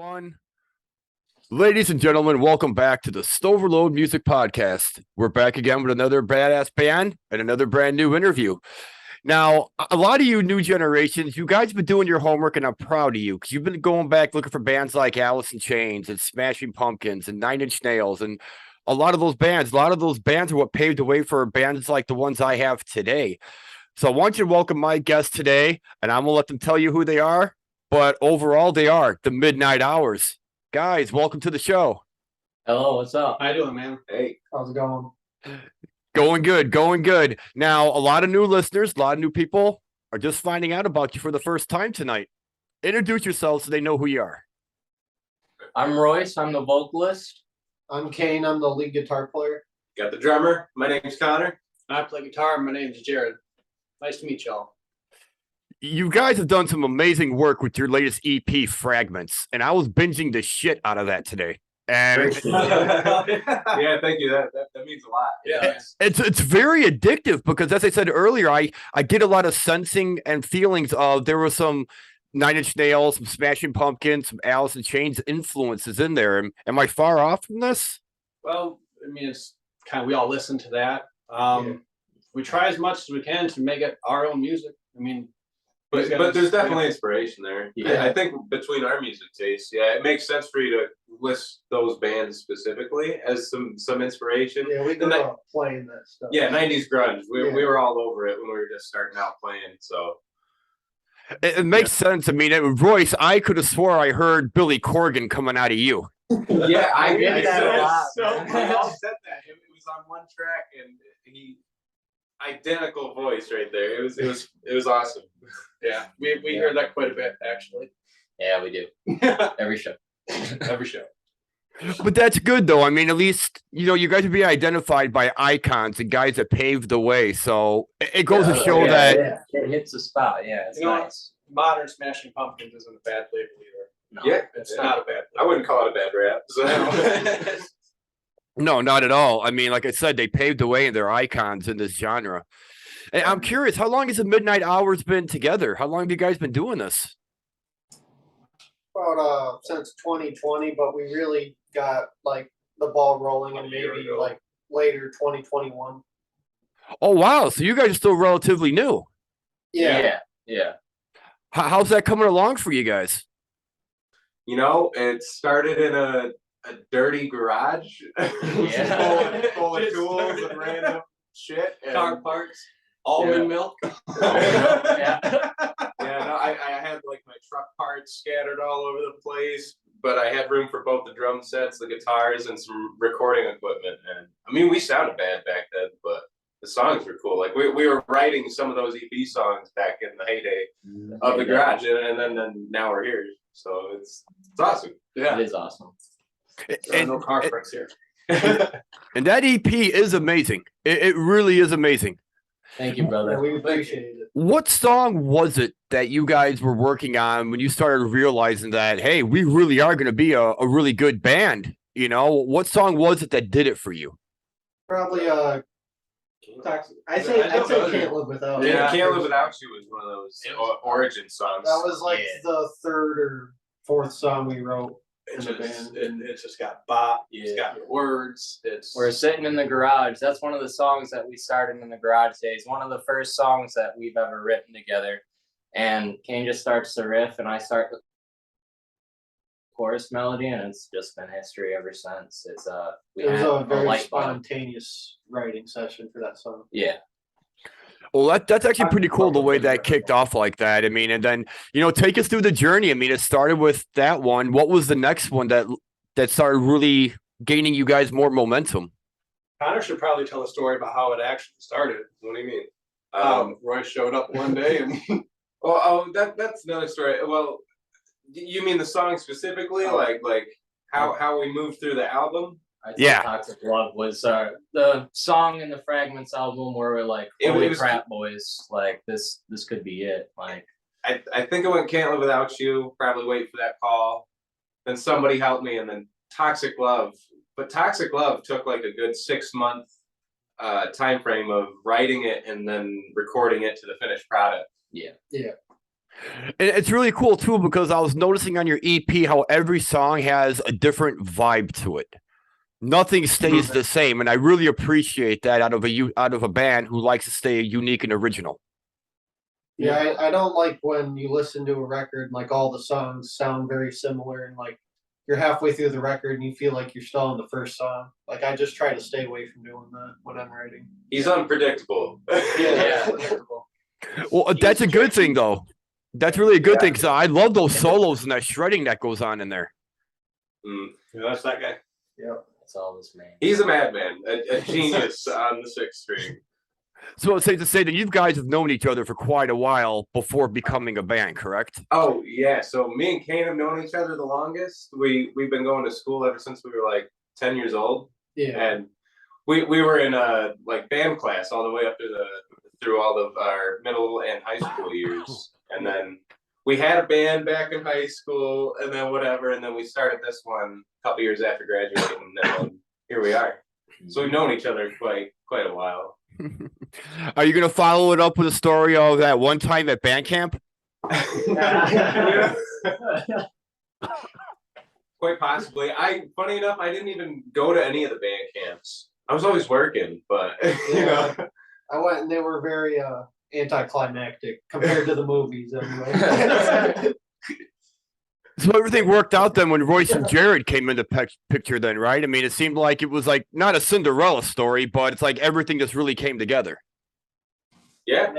One. Ladies and gentlemen, welcome back to the Stoverload Music Podcast. We're back again with another badass band and another brand new interview. Now, a lot of you new generations, you guys have been doing your homework, and I'm proud of you because you've been going back looking for bands like Alice in Chains and Smashing Pumpkins and Nine Inch Nails. And a lot of those bands are what paved the way for bands like the ones I have today. So I want you to welcome my guests today, and I'm going to let them tell you who they are. But overall, they are the Midnight Hours. Guys, welcome to the show. Hello, what's up? How you doing, man? Hey, how's it going? Going good, going good. Now, a lot of new listeners, a lot of new people are just finding out about you for the first time tonight. Introduce yourselves so they know who you are. I'm Royce. I'm the vocalist. I'm Kane. I'm the lead guitar player. Got the drummer. My name's Connor. I play guitar. My name's Jared. Nice to meet y'all. You guys have done some amazing work with your latest EP, Fragments, and I was binging the shit out of that today. And yeah, thank you. That means a lot. Yeah, it's very addictive because, as I said earlier, I get a lot of sensing and feelings of there was some Nine Inch Nails, some Smashing Pumpkins, some Alice in Chains influences in there. Am I far off from this? Well, I mean, it's kind of, we all listen to that. We try as much as we can to make it our own music. I mean, but there's definitely inspiration there. Yeah, I think between our music tastes, it makes sense for you to list those bands specifically as some inspiration. Yeah, we grew up playing that stuff. Yeah, 90s grunge. We were all over it when we were just starting out playing. So it makes sense. I mean, Royce, I could have swore I heard Billy Corgan coming out of you. Yeah, I get that a lot. So we all said that. It was on one track, and he identical voice right there. It was awesome. Yeah, we hear that quite a bit, actually. Yeah, we do. Every show. Every show. But that's good, though. I mean, at least, you guys are being identified by icons and guys that paved the way. So it goes to show that. Yeah. It hits the spot. Yeah, it's nice. Modern Smashing Pumpkins isn't a bad label either. No. Yeah, It's not a bad label. I wouldn't call it a bad rap. So. No, not at all. I mean, like I said, they paved the way and they're icons in this genre. And I'm curious, how long has the Midnight Hours been together? How long have you guys been doing this? About since 2020, but we really got like the ball rolling in maybe like later 2021. Oh, wow. So you guys are still relatively new. Yeah. How's that coming along for you guys? It started in a dirty garage full of tools and random shit. And Car parts, almond milk. I had like my truck parts scattered all over the place, but I had room for both the drum sets, the guitars, and some recording equipment. And I mean, we sounded bad back then, but the songs were cool. Like we were writing some of those EP songs back in the heyday of the garage, and then now we're here. So it's awesome. Yeah, it is awesome. No car parts here. And that EP is amazing. It really is amazing. Thank you, brother. Yeah, we appreciate it. What song was it that you guys were working on when you started realizing that, hey, we really are going to be a really good band? What song was it that did it for you? Probably Toxic. I'd say Can't Live Without. Yeah, Can't Live Without You was one of those origin songs. That was like the third or fourth song we wrote in the band. And it's just got bop. It's got words. We're sitting in the garage. That's one of the songs that we started in the garage days. One of the first songs that we've ever written together. And Kane just starts the riff, and I start the chorus melody, and it's just been history ever since. It was a very spontaneous writing session for that song. Yeah. Well, that's actually pretty cool the way that kicked off like that. I mean, and then, take us through the journey. I mean, it started with that one. What was the next one that started really gaining you guys more momentum? Connor should probably tell a story about how it actually started. What do you mean? Roy showed up one day and that's another story. Well, you mean the song specifically, like how we moved through the album? I think Toxic Love was the song in the Fragments album where we're like, holy crap, boys, like this could be it. Like I think it went Can't Live Without You, probably Wait for That Call. Then Somebody Help Me, and then Toxic Love. But Toxic Love took like a good 6-month time frame of writing it and then recording it to the finished product. Yeah. And it's really cool too because I was noticing on your EP how every song has a different vibe to it. Nothing stays the same, and I really appreciate that out of a band who likes to stay unique and original. Yeah, I don't like when you listen to a record and like all the songs sound very similar and like you're halfway through the record and you feel like you're still on the first song. Like I just try to stay away from doing that when I'm writing. He's unpredictable. Yeah. Well, that's a good thing though. That's really a good thing because I love those solos and that shredding that goes on in there. Yeah, that's that guy. Yeah. That's all this man. He's a madman, a genius on the sixth string. So it's safe to say that you guys have known each other for quite a while before becoming a band, correct? Oh yeah, so me and Kane have known each other the longest. We've been going to school ever since we were like 10 years old, Yeah. and we were in a like band class all the way up through all of our middle and high school years, and then we had a band back in high school, and then whatever, and then we started this one a couple years after graduating, and then here we are. So we've known each other quite a while. Are you going to follow it up with a story of that one time at band camp? Quite possibly. Funny enough, I didn't even go to any of the band camps. I was always working, but you know. I went and they were very anticlimactic compared to the movies anyway. So everything worked out then when Royce and Jared came into picture then, right? I mean, it seemed like it was like not a Cinderella story, but it's like everything just really came together. Yeah.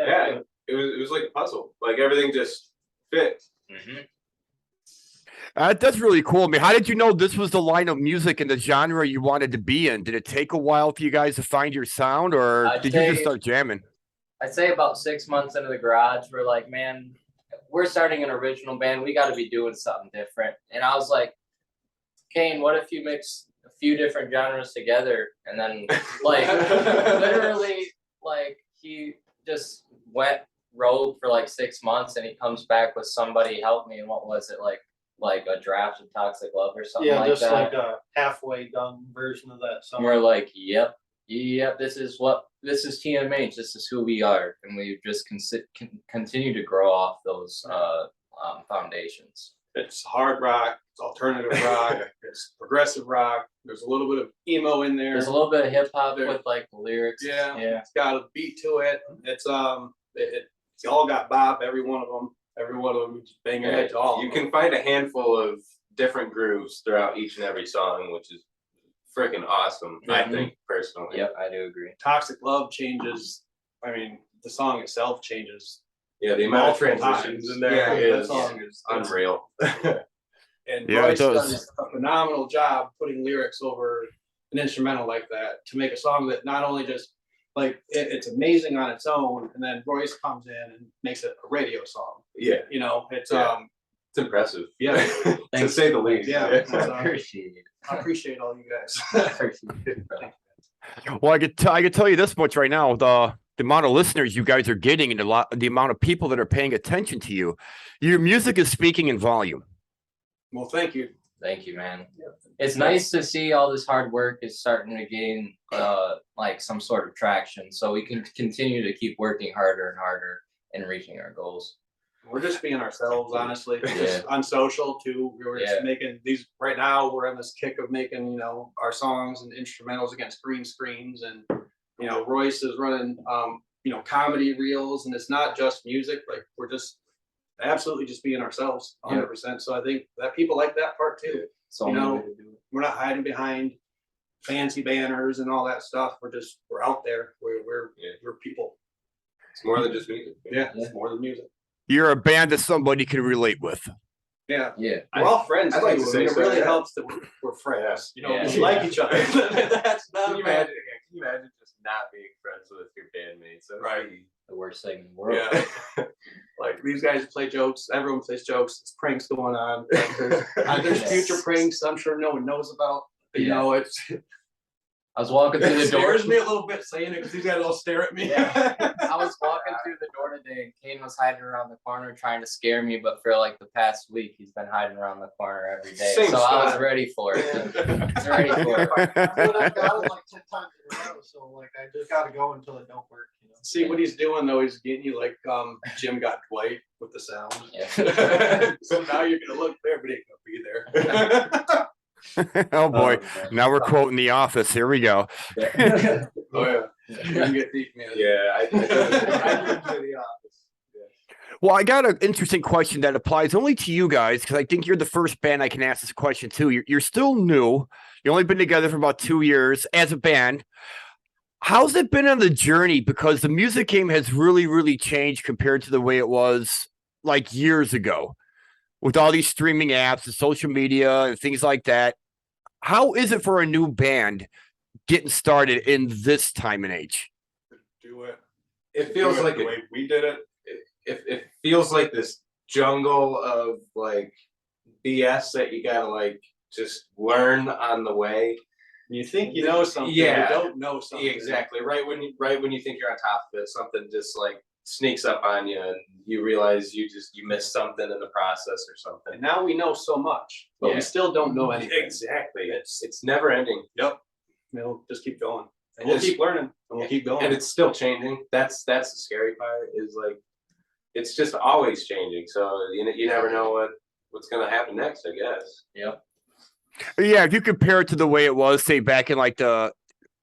It was like a puzzle. Like everything just fit. That's really cool. I mean, how did you know this was the line of music and the genre you wanted to be in? Did it take a while for you guys to find your sound, or did you just start jamming? I'd say about 6 months into the garage, we're like, man, we're starting an original band. We got to be doing something different. And I was like, Kane, what if you mix a few different genres together? And then, like, literally, like, he just went rogue for like 6 months, and he comes back with Somebody Help Me. And what was it, like a draft of Toxic Love or something like that? Yeah, just like a halfway done version of that song. And we're like, yep, this is TMH. This is who we are, and we've just continue to grow off those foundations. It's hard rock, it's alternative rock, it's progressive rock. There's a little bit of emo in there. There's a little bit of hip hop with like the lyrics. Yeah, it's got a beat to it. It's it's all got bop. Every one of them, you just bang your head to all. You can find a handful of different grooves throughout each and every song, which is freaking awesome. I think personally. Yep, I do agree. Toxic Love changes. I mean, the song itself changes. Yeah, the amount of transitions in there is unreal. And Royce does a phenomenal job putting lyrics over an instrumental like that to make a song that not only just like it's amazing on its own, and then Royce comes in and makes it a radio song. Yeah, you know, it's impressive. Yeah, to say the least. Yeah, I appreciate it. I appreciate all you guys. Well, I could tell you this much right now: the amount of listeners you guys are getting, and the amount of people that are paying attention to you, your music is speaking in volume. Well, thank you. Thank you, man. It's nice to see all this hard work is starting to gain like some sort of traction, so we can continue to keep working harder and harder and reaching our goals. We're just being ourselves, honestly. Just on social too. We're just making these right now. We're on this kick of making, our songs and instrumentals against green screens, and Royce is running comedy reels, and it's not just music. Like we're just absolutely just being ourselves 100%. So I think that people like that part too. So we're not hiding behind fancy banners and all that stuff. We're out there. We're people. It's more than just music. Yeah, it's more than music. You're a band that somebody can relate with. Yeah. We're all friends. I'd like to say it really helps that we're friends. We like each other. That's not Can you imagine just not being friends with your bandmates? Right. The worst thing in the world. Yeah. Like these guys play jokes. Everyone plays jokes. It's pranks going on. Like, there's future pranks I'm sure no one knows about. It's I was walking through the door. Scares me a little bit saying it because he's got a little stare at me. Yeah. I was walking through the door today, and Kane was hiding around the corner trying to scare me. But for like the past week, he's been hiding around the corner every day. Same so I was spot. ready for it. I was ready for it. But I've got it like 10 times in a row, so like I just gotta go until it don't work. You know? See what he's doing though, he's getting you like Jim got Dwight with the sound. Yeah. So now you're gonna look there, but he ain't gonna be there. Oh boy. man. Now we're quoting The Office. Here we go. Yeah. Oh yeah. You can get deep, man. Yeah, I I did the office. Well, I got an interesting question that applies only to you guys because I think you're the first band I can ask this question to. You're still new. You've only been together for about 2 years as a band. How's it been on the journey? Because the music game has really, really changed compared to the way it was like years ago with all these streaming apps and social media and things like that. How is it for a new band getting started in this time and age? Do it. It feels Do it like the way we did it. it feels like this jungle of like BS that you gotta like just learn on the way. You think you know something, Yeah. you don't know something. Exactly. Right when you think you're on top of it, something just like sneaks up on you and you realize you missed something in the process or something. And now we know so much, but Yeah. we still don't know anything. Exactly. It's never ending. Yep. We'll just keep going. And And we'll it's- keep learning and we'll keep going. And it's still changing. That's the scary part is like it's just always changing. So you never know what's gonna happen next, I guess. Yep. Yeah, if you compare it to the way it was, say, back in like the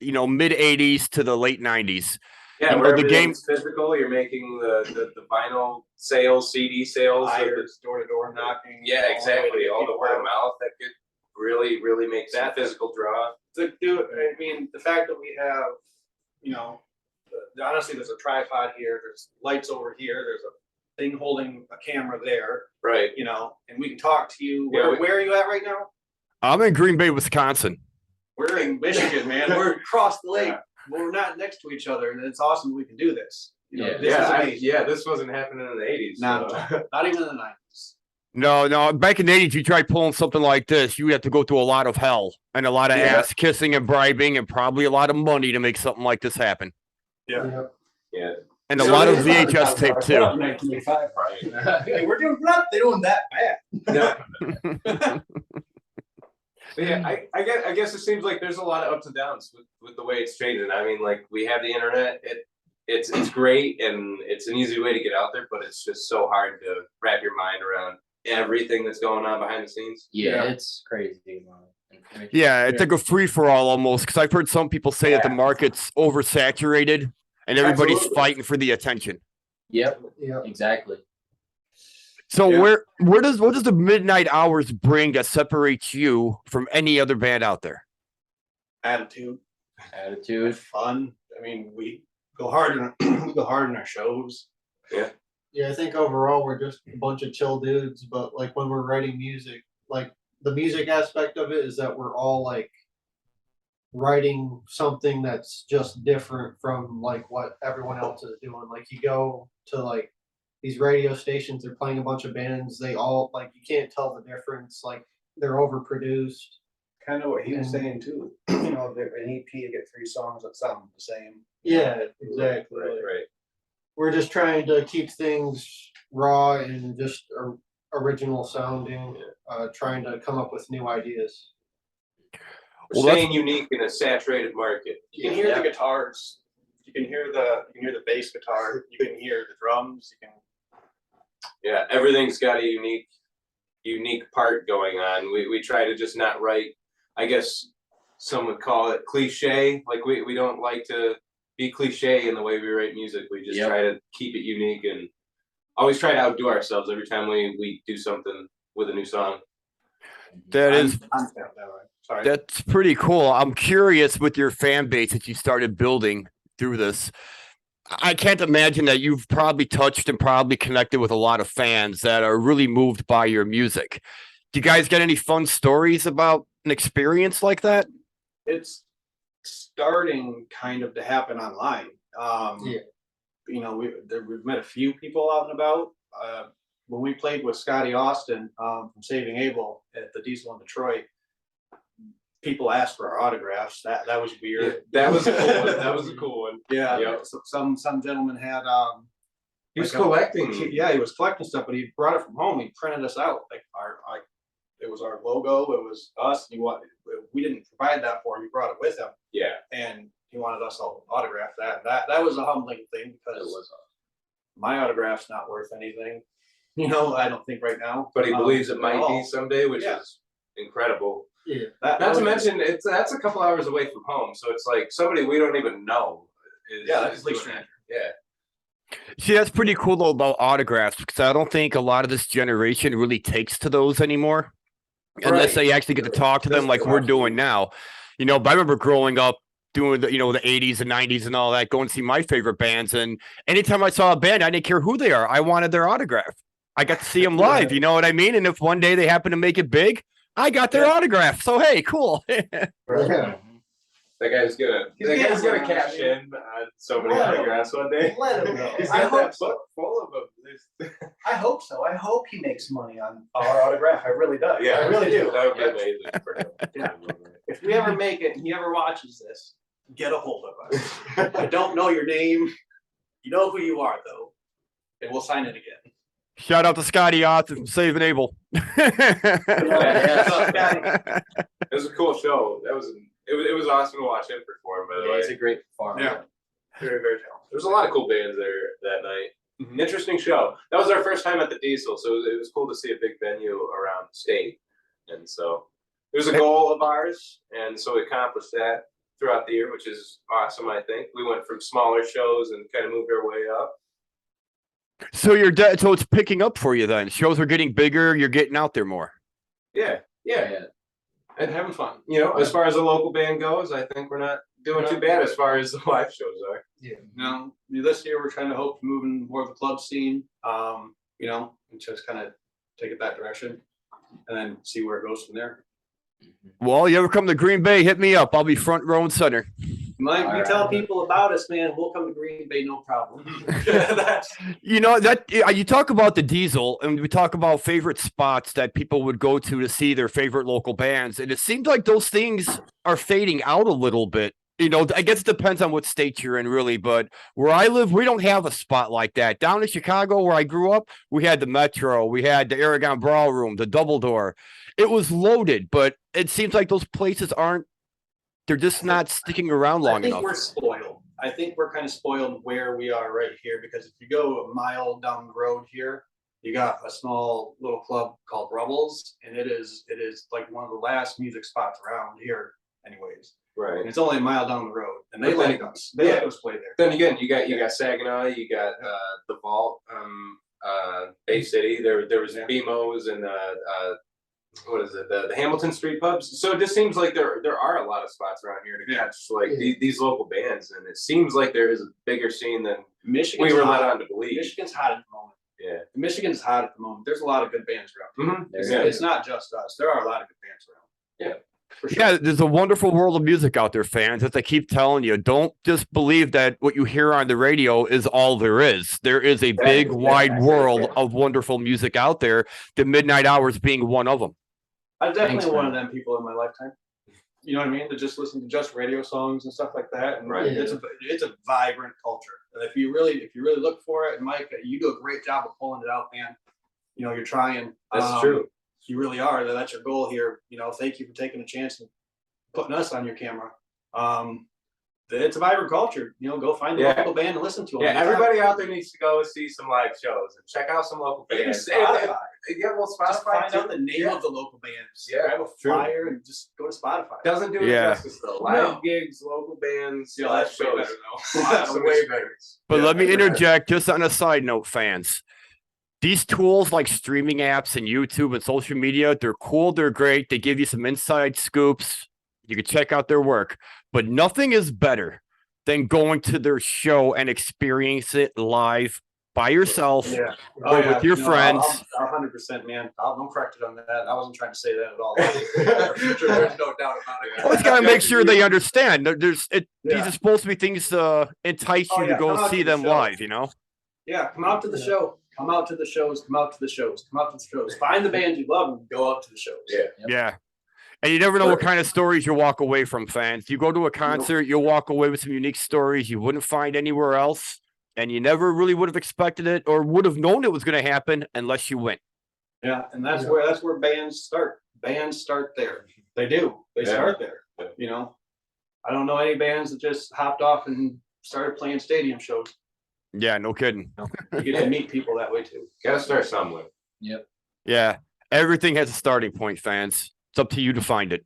mid 80s to the late 90s. Yeah, You know, where the game- everything's physical, you're making the vinyl sales, CD sales. Flyers, door to door knocking. Yeah, exactly. All the word of mouth that could really, really make that physical draw. To do it, I mean, the fact that we have, honestly, there's a tripod here, there's lights over here, there's a thing holding a camera there, Right. and we can talk to you. Yeah, Where are you at right now? I'm in Green Bay, Wisconsin. We're in Michigan, man. We're across the lake. Yeah. We're not next to each other, and it's awesome we can do this. Yeah. This is amazing. This wasn't happening in the 80s. No, so. not even in the 90s. No. Back in the 80s, you try pulling something like this, you have to go through a lot of hell and a lot of Yeah. ass kissing and bribing and probably a lot of money to make something like this happen. Yeah. Yeah. And a So lot it of is VHS tape too. 1985. Right. Hey, we're not doing that bad. Yeah. But yeah, I guess it seems like there's a lot of ups and downs with the way it's changing. I mean, like we have the internet, it's great and it's an easy way to get out there, but it's just so hard to wrap your mind around everything that's going on behind the scenes. Yeah, Yeah. it's crazy. Man. Yeah, it's like a free for all almost. Because I've heard some people say that the Yeah. market's oversaturated and everybody's Absolutely. fighting for the attention. Yep, Yeah. exactly. So Yeah. what does the midnight hours bring that separates you from any other band out there? Attitude, Attitude. fun. I mean, we go hard we go hard in our shows. Yeah, I think overall we're just a bunch of chill dudes, but like when we're writing music, like the music aspect of it is that we're all like writing something that's just different from like what everyone else is doing. Like you go to like these radio stations, they're playing a bunch of bands, they all like you can't tell the difference, like they're overproduced. Kind of what he was And- saying too. An EP to get 3 songs that sound the same. Yeah, exactly. Right, Like, right. we're just trying to keep things raw and just original sounding, trying to come up with new ideas. We're Well, that's- staying unique in a saturated market. You can hear Yeah. the guitars. You can hear the bass guitar. You can hear the drums. You can. Yeah, everything's got a unique part going on. We try to just not write, I guess some would call it cliche. Like we don't like to be cliche in the way we write music. We just Yep. try to keep it unique and always try to outdo ourselves every time we do something with a new song. That is I'm that way. Sorry. That's pretty cool. I'm curious with your fan base that you started building through this. I can't imagine that you've probably touched and probably connected with a lot of fans that are really moved by your music. Do you guys get any fun stories about an experience like that? It's starting kind of to happen online. Yeah. We've met a few people out and about. When we played with Scotty Austin from Saving Abel at the Diesel in Detroit, people asked for our autographs. That was weird. That was a cool one. That was a cool one. Yeah. Yep. So some gentleman had He was like collecting. he was collecting stuff, but he brought it from home. He printed us out like it was our logo. It was us. We didn't provide that for him. He brought it with him, Yeah. and he wanted us all to autograph that. That was a humbling thing because my autograph's not worth anything. I don't think right now. But he believes it might be someday, which Yeah. is incredible. Yeah. Not to mention, that's a couple hours away from home, so it's like somebody we don't even know. That's doing stranger. that. Yeah. See, that's pretty cool though about autographs because I don't think a lot of this generation really takes to those anymore. Unless they actually get to talk to them like we're doing now. But I remember growing up doing the 80s and 90s and all that, going to see my favorite bands. And anytime I saw a band, I didn't care who they are. I wanted their autograph. I got to see them live, you know what I mean? And if one day they happen to make it big, I got their autograph. So, hey, cool. That guy's gonna cash in on so many autographs one day. Let him go. He's I got hope that book full of them. I hope so. I hope he makes money on our autograph. I really do. Yeah, I really do. That would be amazing for him. Yeah. If we ever make it and he ever watches this, get a hold of us. I don't know your name. You know who you are, though. And we'll sign it again. Shout out to Scotty Ott from Saving Abel. It was a cool show. It was awesome to watch him perform, by the way. He's a great performer. Yeah. Very, very talented. There's a lot of cool bands there that night. Mhm. Interesting show. That was our first time at the Diesel, so it was cool to see a big venue around the state. And so it was a goal of ours, and so we accomplished that throughout the year, which is awesome, I think. We went from smaller shows and kind of moved our way up. So so it's picking up for you then. Shows are getting bigger. You're getting out there more. Yeah. And having fun. As far as a local band goes, I think we're not doing too bad as far as the live shows are. Yeah. No, this year we're trying to hope to move in more of the club scene, and just kind of take it that direction and then see where it goes from there. Well, you ever come to Green Bay, hit me up. I'll be front row and center. Mike, you tell people about us, man. We'll come to Green Bay, no problem. You talk about the Diesel and we talk about favorite spots that people would go to see their favorite local bands. And it seems like those things are fading out a little bit. I guess it depends on what state you're in, really. But where I live, we don't have a spot like that. Down in Chicago, where I grew up, we had the Metro, we had the Aragon Brawl Room, the Double Door. It was loaded, but it seems like those places they're just not sticking around long enough. I think we're spoiled. I think we're kind of spoiled where we are right here, because if you go a mile down the road here, you got a small little club called Rebels, and it is like one of the last music spots around here anyways. Right. And it's only a mile down the road, and they let us play there. Then again, you got Saginaw, you got the Vault, Bay City. There was BMO's and what is it? The Hamilton Street pubs. So it just seems like there are a lot of spots around here to catch these local bands, and it seems like there is a bigger scene than Michigan's we were hot. led on to believe. Michigan's hot at the moment. Yeah. Michigan's hot at the moment. There's a lot of good bands around. Mm-hmm. It's not just us. There are a lot of good bands around. Yeah. For sure. Yeah, there's a wonderful world of music out there, fans. As I keep telling you, don't just believe that what you hear on the radio is all there is. There is a big, wide world of wonderful music out there, the midnight hours being one of them. I'm definitely one of them people in my lifetime. You know what I mean? To just listen to just radio songs and stuff like that. And it's a vibrant culture. And if you really look for it, and Mike, you do a great job of pulling it out, man. You're trying. That's true. You really are. That's your goal here. Thank you for taking a chance and putting us on your camera. It's a vibrant culture. Go find a local band and listen to them. Yeah, everybody out there needs to go see some live shows and check out some local bands. Spotify. Spotify. Just find too. out the name of the local bands. Yeah, grab a flyer and just go to Spotify. Doesn't do it justice though. Live gigs, local bands, live that's way shows. better though. That's way better. But let me interject just on a side note, fans. These tools like streaming apps and YouTube and social media, they're cool, they're great. They give you some inside scoops. You can check out their work, but nothing is better than going to their show and experience it live by yourself or with your friends. 100%, man. I'm corrected on that. I wasn't trying to say that at all. There's no doubt about it. Always got to make sure they understand. These are supposed to be things to entice you to go see them live, Yeah, come out to the show. Come out to the shows. Come out to the shows. Come out to the shows. Find the bands you love and go out to the shows. Yeah. And you never know what kind of stories you'll walk away from, fans. You go to a concert, you'll walk away with some unique stories you wouldn't find anywhere else. And you never really would have expected it or would have known it was going to happen unless you went. Yeah, and that's where bands start. Bands start there. They do. They start there. You know, I don't know any bands that just hopped off and started playing stadium shows. Yeah, no kidding. You get to meet people that way too. Gotta start somewhere. Yep. Yeah, everything has a starting point, fans. It's up to you to find it.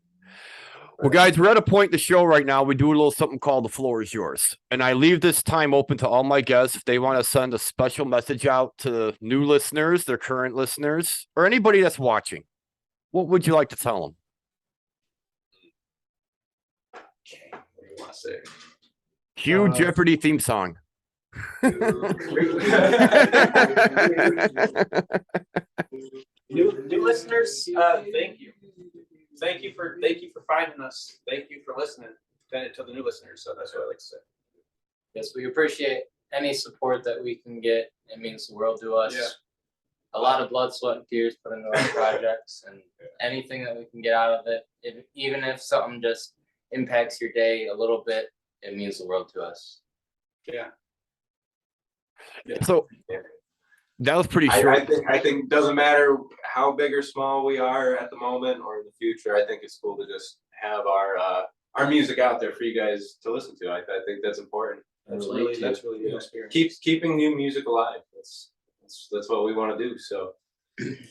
Well, guys, we're at a point in the show right now. We do a little something called The Floor is Yours. And I leave this time open to all my guests if they want to send a special message out to new listeners, their current listeners, or anybody that's watching. What would you like to tell them? Okay, what do you want to say? Cue Jeopardy theme song. New listeners, thank you. Thank you for finding us. Thank you for listening to the new listeners. So that's what I like to say. Yes, we appreciate any support that we can get. It means the world to us. Yeah. A lot of blood, sweat, and tears put into our projects, and anything that we can get out of it, even if something just impacts your day a little bit, it means the world to us. Yeah. So that was pretty short. I think it doesn't matter how big or small we are at the moment or in the future. I think it's cool to just have our music out there for you guys to listen to. I think that's important. That's really good experience. Keeping new music alive. That's what we want to do. So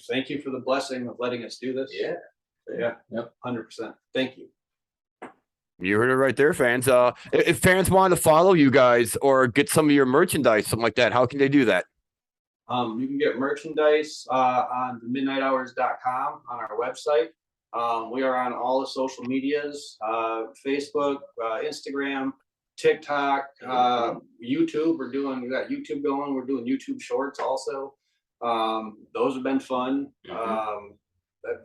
thank you for the blessing of letting us do this. Yeah. Yep. 100%. Thank you. You heard it right there, fans. If fans want to follow you guys or get some of your merchandise, something like that, how can they do that? You can get merchandise on themidnighthours.com on our website. We are on all the social medias, Facebook, Instagram, TikTok, YouTube. We got YouTube going. We're doing YouTube shorts also. Those have been fun.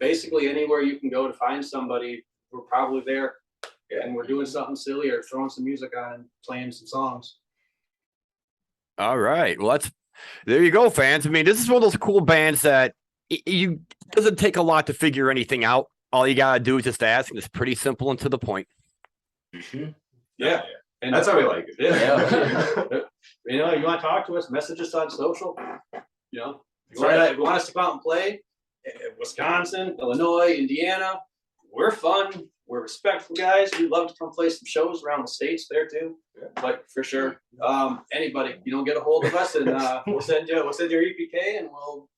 Basically anywhere you can go to find somebody, we're probably there. And we're doing something silly or throwing some music on and playing some songs. All right. Well, there you go, fans. I mean, this is one of those cool bands that it doesn't take a lot to figure anything out. All you gotta do is just ask, and it's pretty simple and to the point. Yeah. And that's how we like it. Yeah. You know, you want to talk to us, message us on social. You know, if you want us to come out and play, Wisconsin, Illinois, Indiana, we're fun. We're respectful guys. We love to come play some shows around the states there too. Like for sure. Anybody, get a hold of us and we'll send you your EPK and we'll,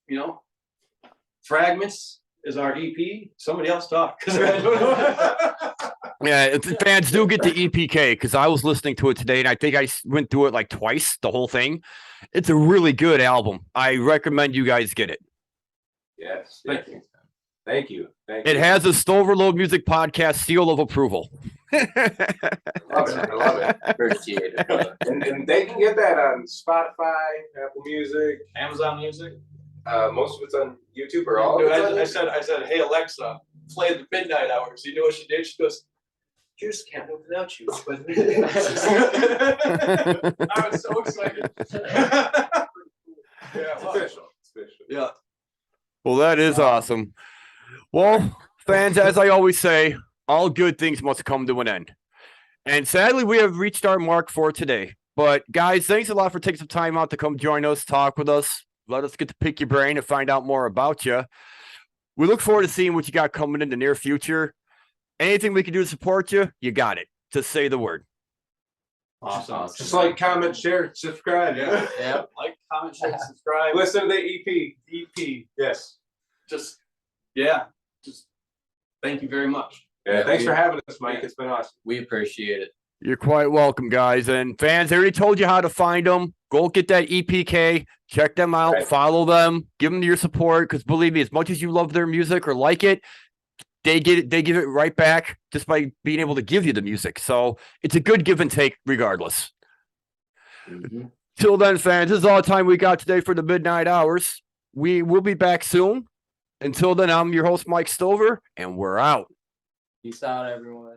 Fragments is our EP. Somebody else talk. Yeah, fans do get the EPK because I was listening to it today and I think I went through it like twice, the whole thing. It's a really good album. I recommend you guys get it. Yes. Thank you. It has a Stoverload Music Podcast seal of approval. I love it. Appreciate it. And they can get that on Spotify, Apple Music, Amazon Music. Most of it's on YouTube or all. I said, hey Alexa, play the Midnight Hours. You know what she did? She goes, you just can't live without you. I was so excited. It's official. Yeah. Well, that is awesome. Well, fans, as I always say, all good things must come to an end. And sadly, we have reached our mark for today. But guys, thanks a lot for taking some time out to come join us, talk with us. Let us get to pick your brain and find out more about you. We look forward to seeing what you got coming in the near future. Anything we can do to support you, you got it. Just say the word. Awesome. Just like, comment, share, subscribe. Yeah. Like, comment, share, subscribe. Listen to the EP. Yes. Just thank you very much. Yeah, thanks for having us, Mike. It's been awesome. We appreciate it. You're quite welcome, guys. And fans, I already told you how to find them. Go get that EPK. Check them out. Right. Follow them. Give them your support. Because believe me, as much as you love their music or like it, they give it right back just by being able to give you the music. So it's a good give and take regardless. Till then, fans, this is all the time we got today for the Midnight Hours. We will be back soon. Until then, I'm your host, Mike Stover, and we're out. Peace out, everyone.